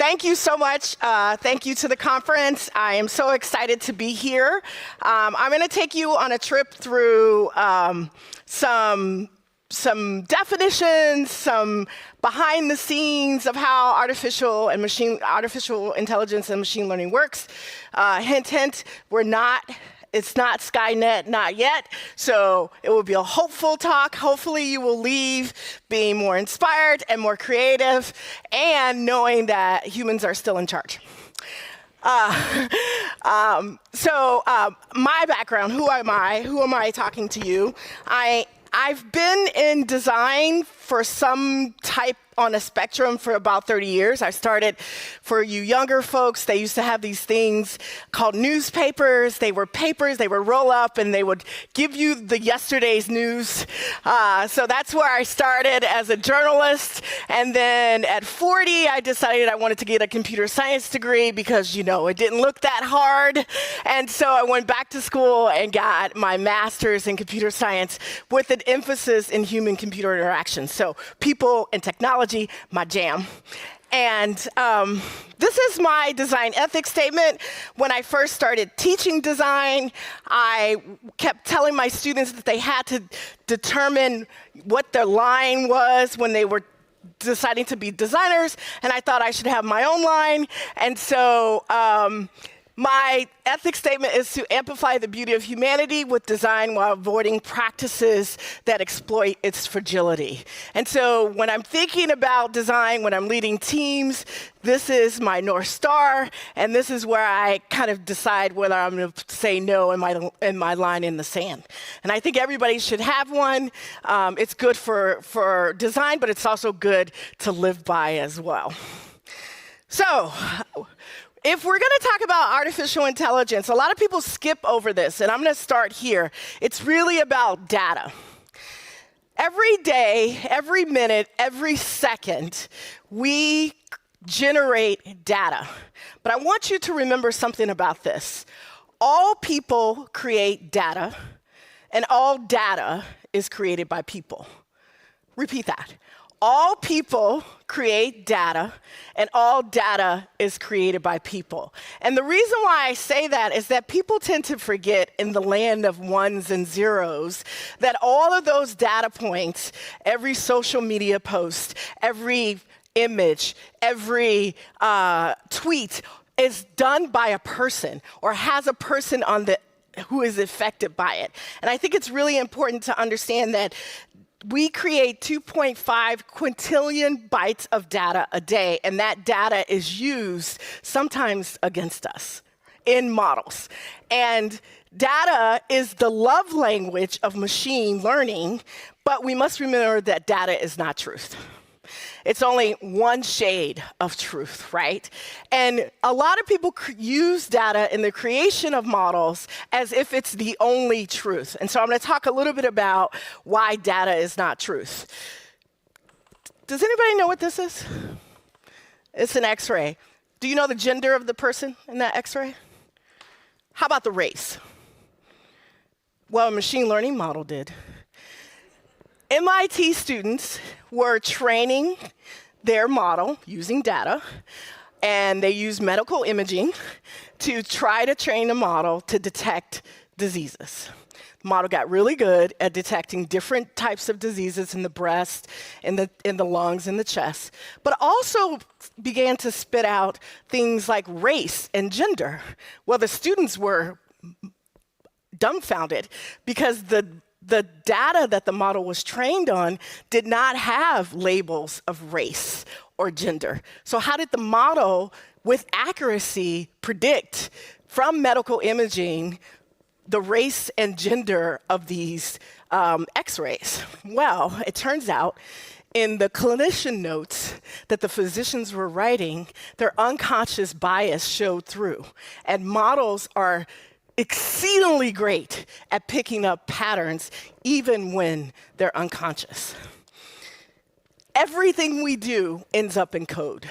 thank you so much. Thank you to the conference. I am so excited to be here. I'm going to take you on a trip through some definitions, some behind the scenes of how artificial intelligence and machine learning works. Hint, hint, it's not Skynet, not yet. So it will be a hopeful talk. Hopefully you will leave being more inspired and more creative and knowing that humans are still in charge. My background, who am I? Who am I talking to you? I've been in design for some type on a spectrum for about 30 years. I started, for you younger folks, they used to have these things called newspapers. They were papers, they would roll up and they would give you the yesterday's news. So that's where I started as a journalist. And then at 40, I decided I wanted to get a computer science degree because, it didn't look that hard. And so I went back to school and got my master's in computer science with an emphasis in human-computer interactions. So people and technology, my jam. And this is my design ethics statement. When I first started teaching design, I kept telling my students that they had to determine what their line was when they were deciding to be designers, and I thought I should have my own line. And so my ethics statement is to amplify the beauty of humanity with design while avoiding practices that exploit its fragility. And so when I'm thinking about design, when I'm leading teams, this is my North Star, and this is where I kind of decide whether I'm going to say no in my line in the sand. And I think everybody should have one. It's good for design, but it's also good to live by as well. So, if we're going to talk about artificial intelligence, a lot of people skip over this, and I'm going to start here. It's really about data. Every day, every minute, every second, we generate data. But I want you to remember something about this. All people create data, and all data is created by people. Repeat that. All people create data, and all data is created by people. And the reason why I say that is that people tend to forget in the land of ones and zeros that all of those data points, every social media post, every image, every tweet is done by a person or has a person who is affected by it. And I think it's really important to understand that we create 2.5 quintillion bytes of data a day, and that data is used sometimes against us in models. And data is the love language of machine learning, but we must remember that data is not truth. It's only one shade of truth, right? And a lot of people use data in the creation of models as if it's the only truth. And so I'm going to talk a little bit about why data is not truth. Does anybody know what this is? It's an X-ray. Do you know the gender of the person in that X-ray? How about the race? Well, a machine learning model did. MIT students were training their model using data, and they used medical imaging to try to train a model to detect diseases. The model got really good at detecting different types of diseases in the breast, in the lungs, in the chest, but also began to spit out things like race and gender. Well, the students were dumbfounded because the data that the model was trained on did not have labels of race or gender. So how did the model, with accuracy, predict from medical imaging the race and gender of these X-rays? Well, it turns out in the clinician notes that the physicians were writing, their unconscious bias showed through. And models are exceedingly great at picking up patterns, even when they're unconscious. Everything we do ends up in code.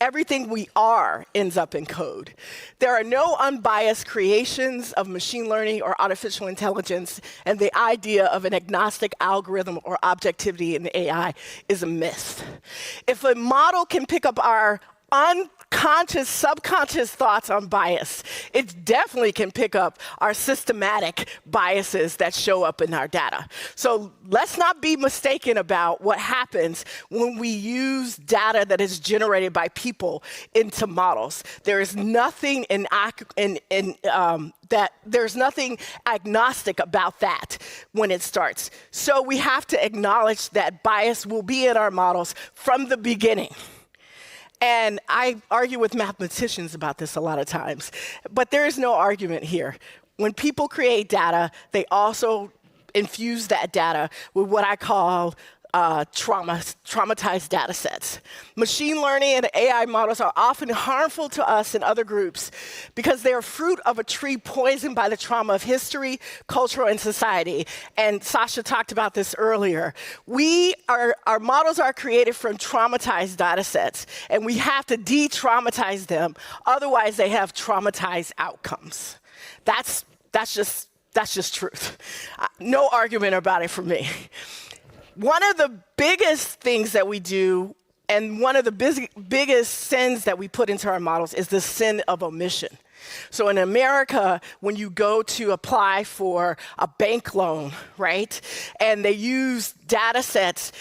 Everything we are ends up in code. There are no unbiased creations of machine learning or artificial intelligence, and the idea of an agnostic algorithm or objectivity in AI is a myth. If a model can pick up our unconscious, subconscious thoughts on bias. It definitely can pick up our systematic biases that show up in our data. So let's not be mistaken about what happens when we use data that is generated by people into models. There is nothing there's nothing agnostic about that when it starts. So we have to acknowledge that bias will be in our models from the beginning. And I argue with mathematicians about this a lot of times, but there is no argument here. When people create data, they also infuse that data with what I call traumatized datasets. Machine learning and AI models are often harmful to us and other groups because they are fruit of a tree poisoned by the trauma of history, culture, and society. And Sasha talked about this earlier. Our models are created from traumatized datasets, and we have to de-traumatize them. Otherwise, they have traumatized outcomes. That's just truth. No argument about it for me. One of the biggest things that we do, and one of the biggest sins that we put into our models, is the sin of omission. So in America, when you go to apply for a bank loan, right, and they use data sets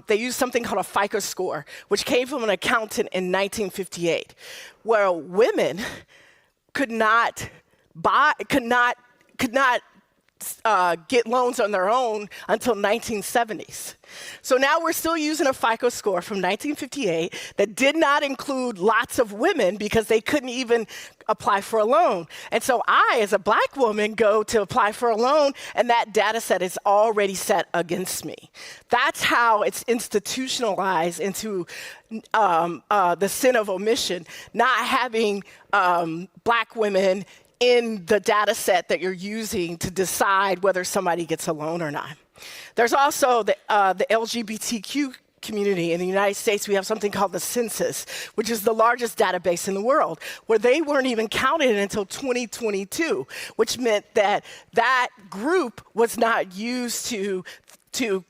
they use something called a FICO score, which came from an accountant in 1958, where women could not get loans on their own until 1970s. So now we're still using a FICO score from 1958 that did not include lots of women because they couldn't even apply for a loan. And so I, as a black woman, go to apply for a loan, and that data set is already set against me. That's how it's institutionalized into the sin of omission, not having black women in the data set that you're using to decide whether somebody gets a loan or not. There's also the LGBTQ community. In the United States, we have something called the census, which is the largest database in the world, where they weren't even counted until 2022, which meant that that group was not used to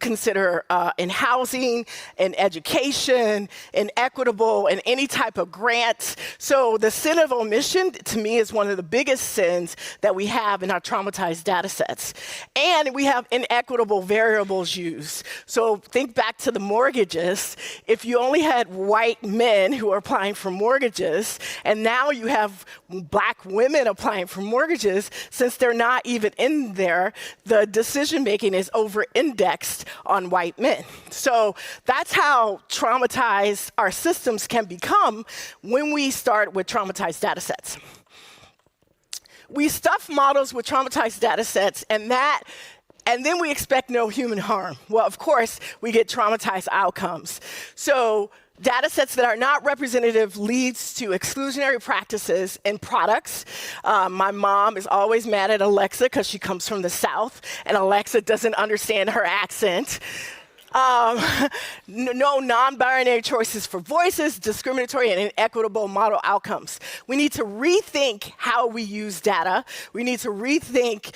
consider in housing, in education, in equitable, and any type of grants. So the sin of omission, to me, is one of the biggest sins that we have in our traumatized data sets. And we have inequitable variables used. So think back to the mortgages. If you only had white men who are applying for mortgages, and now you have black women applying for mortgages, since they're not even in there, the decision-making is over-indexed on white men. So that's how traumatized our systems can become when we start with traumatized data sets. We stuff models with traumatized data sets, and then we expect no human harm. Well, of course, we get traumatized outcomes. So data sets that are not representative leads to exclusionary practices in products. My mom is always mad at Alexa because she comes from the South, and Alexa doesn't understand her accent. No non-binary choices for voices, discriminatory and inequitable model outcomes. We need to rethink how we use data. We need to rethink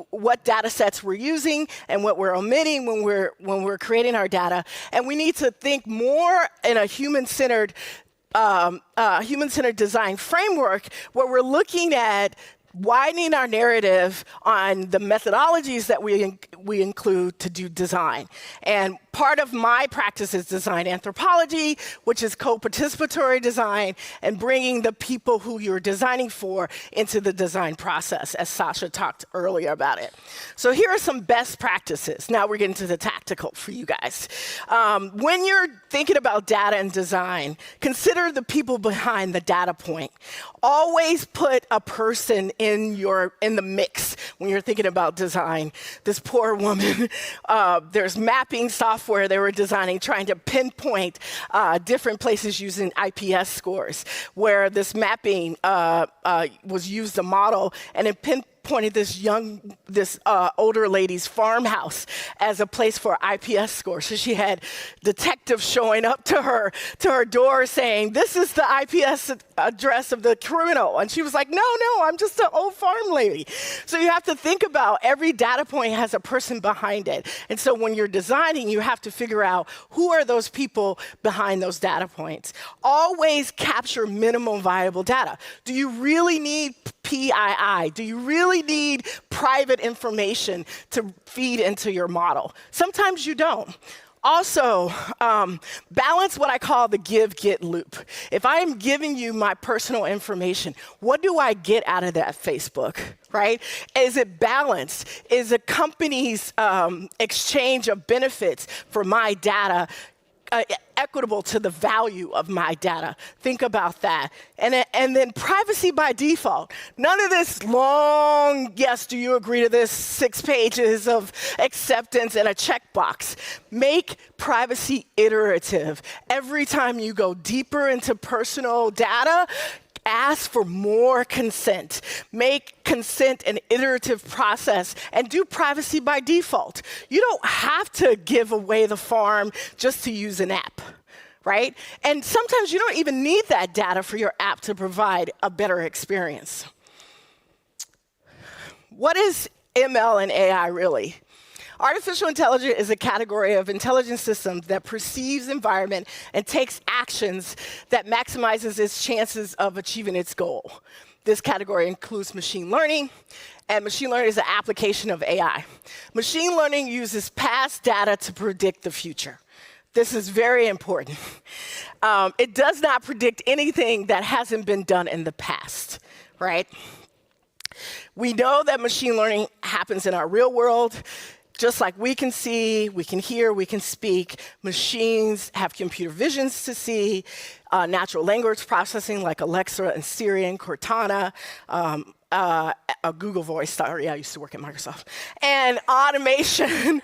what data sets we're using and what we're omitting when we're creating our data. And we need to think more in a human-centered design framework where we're looking at widening our narrative on the methodologies that we include to do design. And part of my practice is design anthropology, which is co-participatory design, and bringing the people who you're designing for into the design process, as Sasha talked earlier about it. So here are some best practices. Now we're getting to the tactical for you guys. When you're thinking about data and design, consider the people behind the data point. Always put a person in the mix when you're thinking about design. This poor woman, there's mapping software they were designing, trying to pinpoint different places using IPS scores, where this mapping was used to model, and it pinpointed this older lady's farmhouse as a place for IPS score. So she had detectives showing up to her door saying, "This is the IPS address of the criminal." And she was like, "No, I'm just an old farm lady." So you have to think about every data point has a person behind it. And so when you're designing, you have to figure out who are those people behind those data points. Always capture minimum viable data. Do you really need PII? Do you really need private information to feed into your model? Sometimes you don't. Also, balance what I call the give-get loop. If I am giving you my personal information, what do I get out of that Facebook, right? Is it balanced? Is a company's exchange of benefits for my data equitable to the value of my data? Think about that. And then privacy by default. None of this long, yes, do you agree to this, 6 pages of acceptance and a checkbox. Make privacy iterative. Every time you go deeper into personal data, ask for more consent. Make consent an iterative process and do privacy by default. You don't have to give away the farm just to use an app, right? And sometimes you don't even need that data for your app to provide a better experience. What is ML and AI really? Artificial intelligence is a category of intelligent systems that perceives environment and takes actions that maximizes its chances of achieving its goal. This category includes machine learning, and machine learning is an application of AI. Machine learning uses past data to predict the future. This is very important. It does not predict anything that hasn't been done in the past, right? We know that machine learning happens in our real world. Just like we can see, we can hear, we can speak, machines have computer visions to see, natural language processing like Alexa and Siri and Cortana, a Google Voice, sorry, I used to work at Microsoft, and automation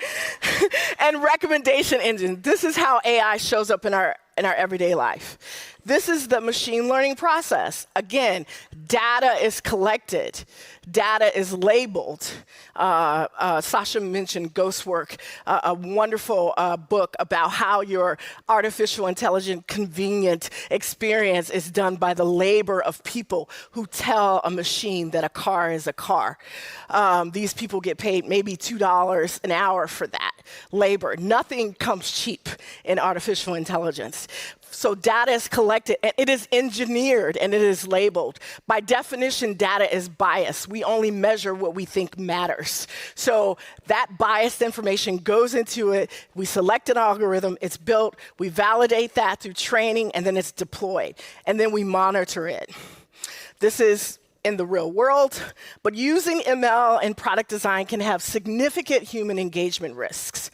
and recommendation engine. This is how AI shows up in our everyday life. This is the machine learning process. Again, data is collected. Data is labeled. Sasha mentioned Ghostwork, a wonderful book about how your artificial intelligent convenient experience is done by the labor of people who tell a machine that a car is a car. These people get paid maybe $2 an hour for that labor. Nothing comes cheap in artificial intelligence. So data is collected, and it is engineered, and it is labeled. By definition, data is biased. We only measure what we think matters. So that biased information goes into it. We select an algorithm. It's built. We validate that through training, and then it's deployed. And then we monitor it. This is in the real world, but using ML in product design can have significant human engagement risks.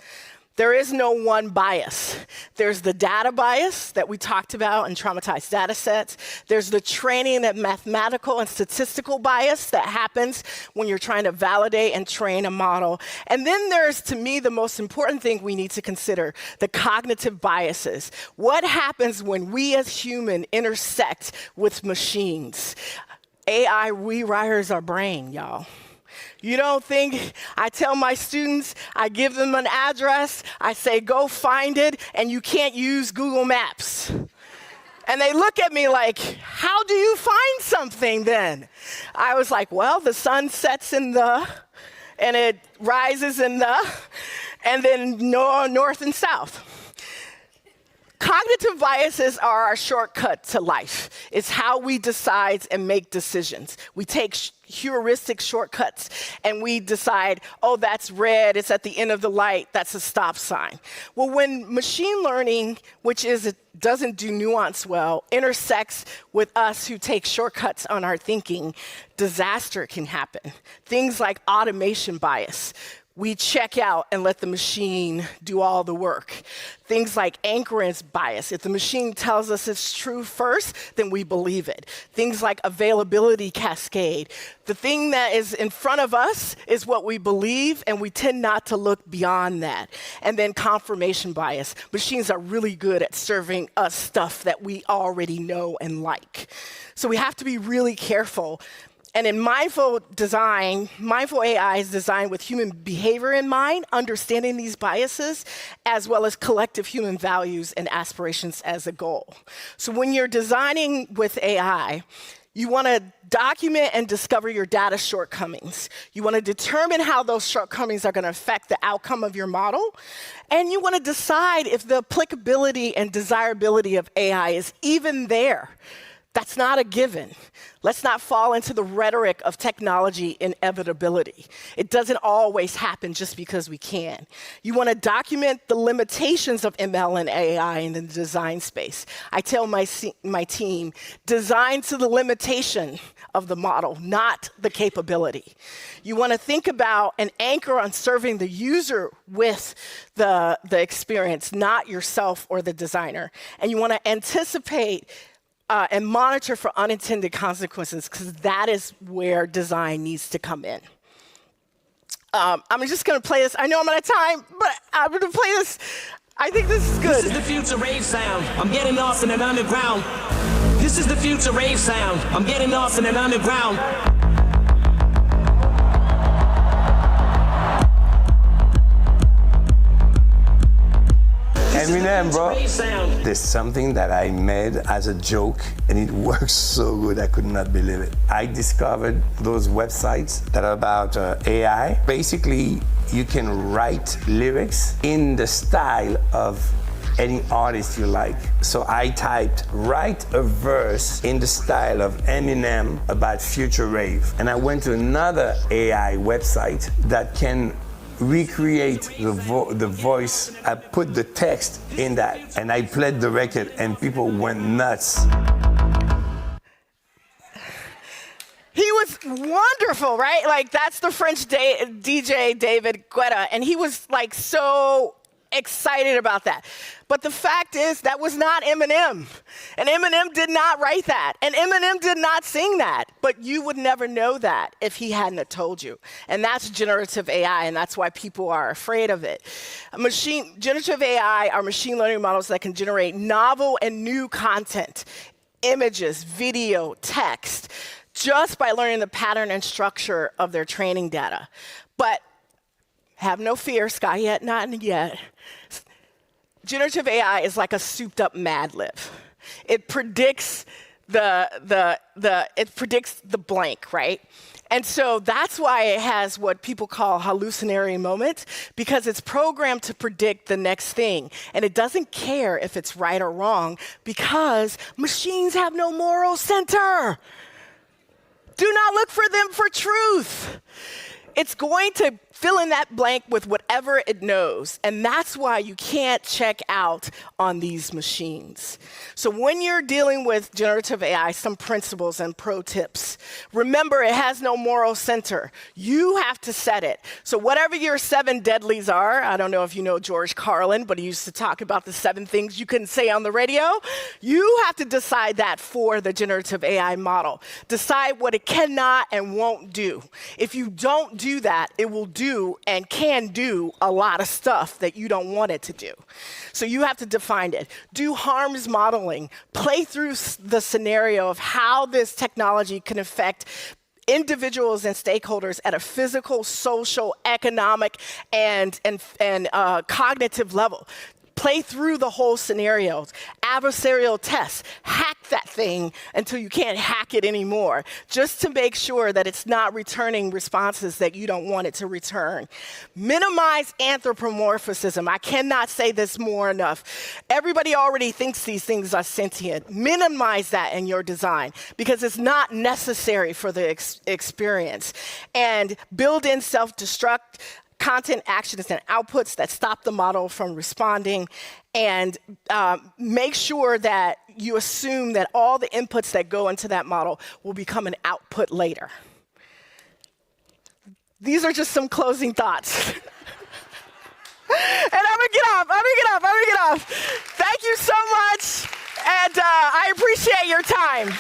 There is no one bias. There's the data bias that we talked about in traumatized datasets. There's the training and mathematical and statistical bias that happens when you're trying to validate and train a model. And then there's, to me, the most important thing we need to consider, the cognitive biases. What happens when we as humans intersect with machines? AI rewires our brain, y'all. You don't think, I tell my students, I give them an address, I say, go find it, and you can't use Google Maps. And they look at me like, how do you find something then? I was like, well, the sun sets in the, and it rises in the, and then north and south. Cognitive biases are our shortcut to life. It's how we decide and make decisions. We take heuristic shortcuts and we decide, oh, that's red, it's at the end of the light, that's a stop sign. Well, when machine learning, which doesn't do nuance well, intersects with us who take shortcuts on our thinking, disaster can happen. Things like automation bias. We check out and let the machine do all the work. Things like anchorage bias. If the machine tells us it's true first, then we believe it. Things like availability cascade. The thing that is in front of us is what we believe, and we tend not to look beyond that. And then confirmation bias. Machines are really good at serving us stuff that we already know and like. So we have to be really careful. And in mindful design, mindful AI is designed with human behavior in mind, understanding these biases, as well as collective human values and aspirations as a goal. So when you're designing with AI, you want to document and discover your data shortcomings. You want to determine how those shortcomings are going to affect the outcome of your model. And you want to decide if the applicability and desirability of AI is even there. That's not a given. Let's not fall into the rhetoric of technology inevitability. It doesn't always happen just because we can. You want to document the limitations of ML and AI in the design space. I tell my team, design to the limitation of the model, not the capability. You want to think about and anchor on serving the user with the experience, not yourself or the designer. And you want to anticipate and monitor for unintended consequences, because that is where design needs to come in. I'm just going to play this. I know I'm out of time, but I'm going to play this. I think this is good. This is the future rave sound. I'm getting lost in an underground. This is the future rave sound. I'm getting lost in an underground. Eminem, bro. There's something that I made as a joke, and it works so good, I could not believe it. I discovered those websites that are about AI. Basically, you can write lyrics in the style of any artist you like. So I typed, write a verse in the style of Eminem about future rave. And I went to another AI website that can recreate the voice. I put the text in that, and I played the record, and people went nuts. He was wonderful, right? Like, that's the French DJ David Guetta, and he was like so excited about that. But the fact is, that was not Eminem. And Eminem did not write that. And Eminem did not sing that. But you would never know that if he hadn't have told you. And that's generative AI, and that's why people are afraid of it. Generative AI are machine learning models that can generate novel and new content, images, video, text, just by learning the pattern and structure of their training data. But have no fear, Skynet, not yet. Generative AI is like a souped-up Mad Lib. It predicts it predicts the blank, right? And so that's why it has what people call hallucinatory moments, because it's programmed to predict the next thing. And it doesn't care if it's right or wrong, because machines have no moral center. Do not look for them for truth. It's going to fill in that blank with whatever it knows. And that's why you can't check out on these machines. So when you're dealing with generative AI, some principles and pro tips. Remember, it has no moral center. You have to set it. So whatever your 7 deadlies are, I don't know if you know George Carlin, but he used to talk about the 7 things you couldn't say on the radio. You have to decide that for the generative AI model. Decide what it cannot and won't do. If you don't do that, it will do and can do a lot of stuff that you don't want it to do. So you have to define it. Do harms modeling. Play through the scenario of how this technology can affect individuals and stakeholders at a physical, social, economic, and cognitive level. Play through the whole scenarios. Adversarial tests. Hack that thing until you can't hack it anymore, just to make sure that it's not returning responses that you don't want it to return. Minimize anthropomorphism. I cannot say this more enough. Everybody already thinks these things are sentient. Minimize that in your design, because it's not necessary for the experience. And build in self-destruct content actions and outputs that stop the model from responding, and make sure that you assume that all the inputs that go into that model will become an output later. These are just some closing thoughts. And I'm gonna get off. Thank you so much, and I appreciate your time.